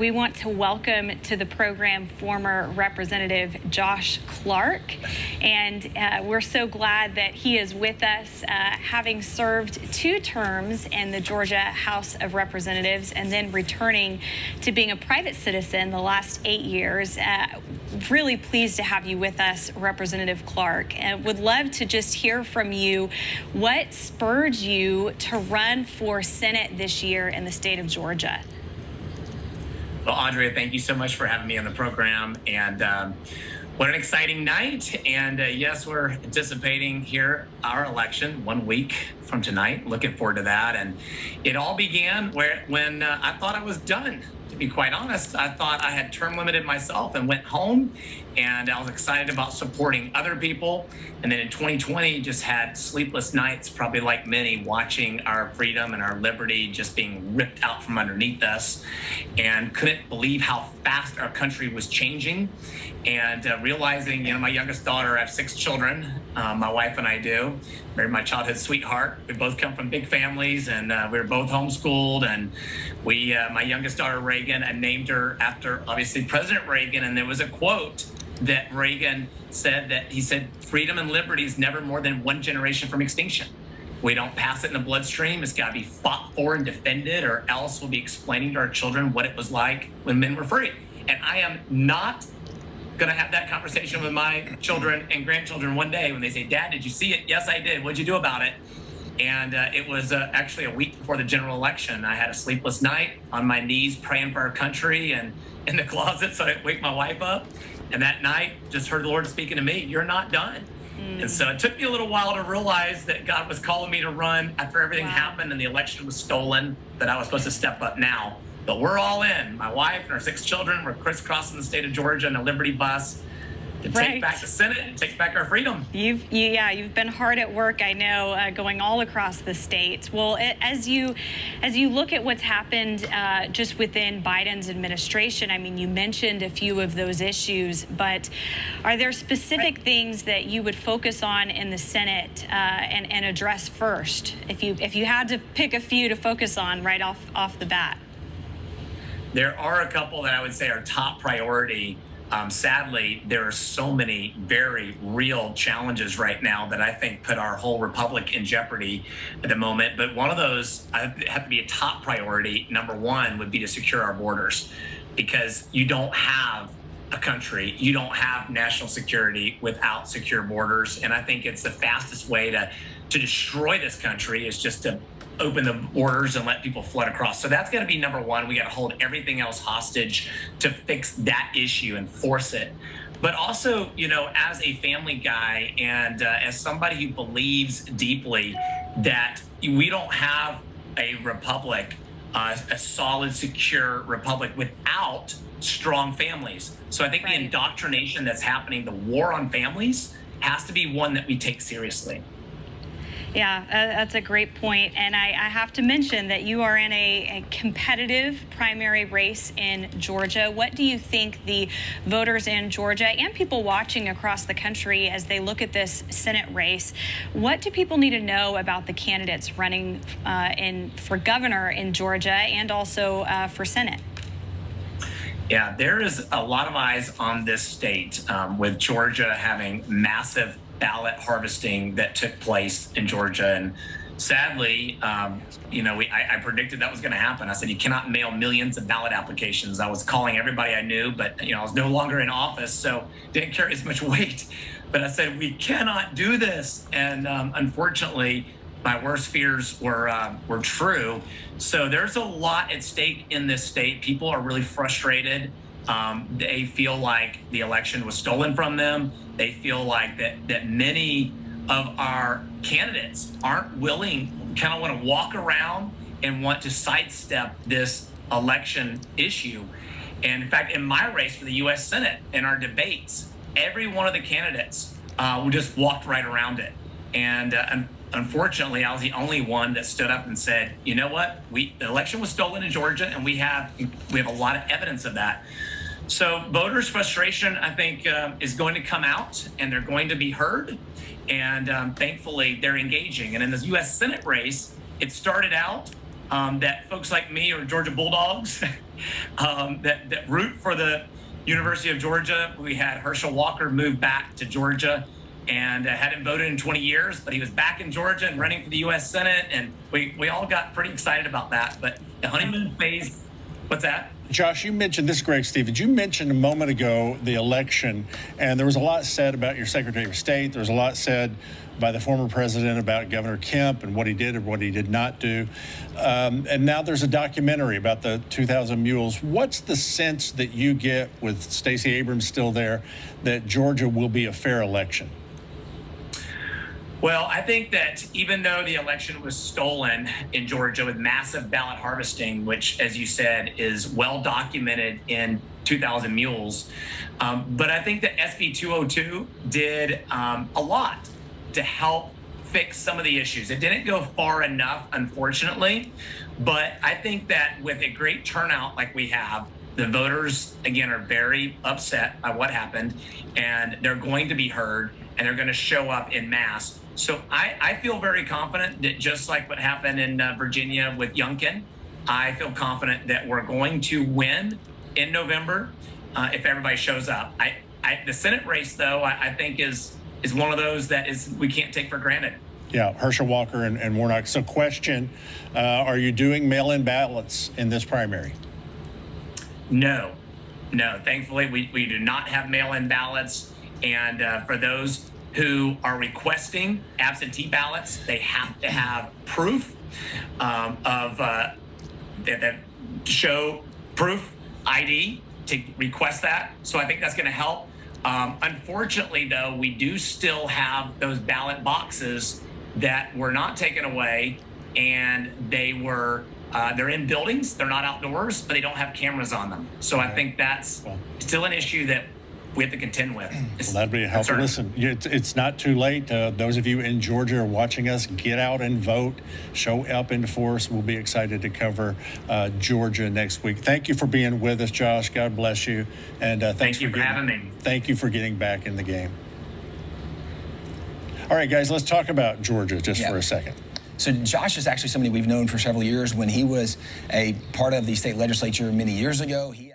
We want to welcome to the program former Representative Josh Clark, and we're so glad that he is with us, having served 2 terms in the Georgia House of Representatives and then returning to being a private citizen the last 8 years. Really pleased to have you with us, Representative Clark, and would love to just hear from you what spurred you to run for Senate this year in the state of Georgia. Well, Andrea, thank you so much for having me on the program. And what an exciting night. And yes, we're anticipating here our election 1 week from tonight. Looking forward to that. And it all began when I thought I was done. To be quite honest, I thought I had term limited myself and went home. And I was excited about supporting other people. And then in 2020, just had sleepless nights, probably like many, watching our freedom and our liberty just being ripped out from underneath us, and couldn't believe how fast our country was changing. And realizing, my youngest daughter, I have 6 children, my wife and I do, married my childhood sweetheart. We both come from big families, and we were both homeschooled. And my youngest daughter, Reagan, I named her after, obviously, President Reagan. And there was a quote that Reagan said, that he said, freedom and liberty is never more than 1 generation from extinction. We don't pass it in the bloodstream. It's got to be fought for and defended, or else we'll be explaining to our children what it was like when men were free. And I am not going to have that conversation with my children and grandchildren one day when they say, Dad, did you see it? Yes, I did. What'd you do about it? And it was actually a week before the general election. I had a sleepless night on my knees praying for our country and in the closet so I didn't wake my wife up. And that night, just heard the Lord speaking to me, you're not done. And so it took me a little while to realize that God was calling me to run after everything happened and the election was stolen, that I was supposed to step up now. But we're all in. My wife and our 6 children, we're crisscrossing the state of Georgia in a Liberty bus to take back the Senate and take back our freedom. You've been hard at work, I know, going all across the state. Well, as you look at what's happened just within Biden's administration, I mean, you mentioned a few of those issues, but are there specific things that you would focus on in the Senate and address first, if you had to pick a few to focus on right off the bat? There are a couple that I would say are top priority. Sadly, there are so many very real challenges right now that I think put our whole republic in jeopardy at the moment. But one of those have to be a top priority. Number one would be to secure our borders, because you don't have a country, you don't have national security without secure borders. And I think it's the fastest way to destroy this country is just to open the borders and let people flood across. So that's going to be number one. We got to hold everything else hostage to fix that issue and force it. But also, as a family guy and as somebody who believes deeply that we don't have a republic, a solid, secure republic without strong families. So I think the indoctrination that's happening, the war on families, has to be one that we take seriously. Yeah, that's a great point. And I have to mention that you are in a competitive primary race in Georgia. What do you think the voters in Georgia and people watching across the country as they look at this Senate race, what do people need to know about the candidates running for governor in Georgia and also for Senate? Yeah, there is a lot of eyes on this state, with Georgia having massive ballot harvesting that took place in Georgia. And sadly, I predicted that was going to happen. I said, you cannot mail millions of ballot applications. I was calling everybody I knew, but I was no longer in office, so didn't carry as much weight. But I said, we cannot do this. And unfortunately, my worst fears were true. So there's a lot at stake in this state. People are really frustrated. They feel like the election was stolen from them. They feel like that many of our candidates aren't willing, kind of want to walk around and want to sidestep this election issue. And in fact, in my race for the U.S. Senate, in our debates, every one of the candidates just walked right around it. And unfortunately, I was the only one that stood up and said, you know what, the election was stolen in Georgia, and we have a lot of evidence of that. So voters' frustration, I think, is going to come out, and they're going to be heard. And thankfully, they're engaging. And in the U.S. Senate race, it started out that folks like me or Georgia Bulldogs that root for the University of Georgia. We had Herschel Walker move back to Georgia and hadn't voted in 20 years, but he was back in Georgia and running for the U.S. Senate, and we all got pretty excited about that. But the honeymoon phase, what's that? Josh, you mentioned, this is Greg Stevens, you mentioned a moment ago the election, and there was a lot said about your Secretary of State. There was a lot said by the former president about Governor Kemp and what he did and what he did not do. And now there's a documentary about the 2,000 Mules. What's the sense that you get, with Stacey Abrams still there, that Georgia will be a fair election? Well, I think that even though the election was stolen in Georgia with massive ballot harvesting, which, as you said, is well documented in 2,000 Mules, but I think that SB 202 did a lot to help fix some of the issues. It didn't go far enough, unfortunately, but I think that with a great turnout like we have, the voters, again, are very upset by what happened, and they're going to be heard, and they're going to show up in mass. So I feel very confident that, just like what happened in Virginia with Youngkin, I feel confident that we're going to win in November if everybody shows up. The Senate race, though, I think is one of those that we can't take for granted. Yeah, Herschel Walker and Warnock. So question, are you doing mail-in ballots in this primary? No. Thankfully, we do not have mail-in ballots. And for those who are requesting absentee ballots, they have to have proof that show proof ID to request that. So I think that's going to help. Unfortunately, though, we do still have those ballot boxes that were not taken away, and they're in buildings. They're not outdoors, but they don't have cameras on them. So I think that's still an issue that we have to contend with. Well, that'd be a helpful. Listen, it's not too late. Those of you in Georgia are watching us, get out and vote. Show up in force. We'll be excited to cover Georgia next week. Thank you for being with us, Josh. God bless you. And thank you for having me. Thank you for getting back in the game. All right, guys, let's talk about Georgia just for a second. So Josh is actually somebody we've known for several years. When he was a part of the state legislature many years ago, he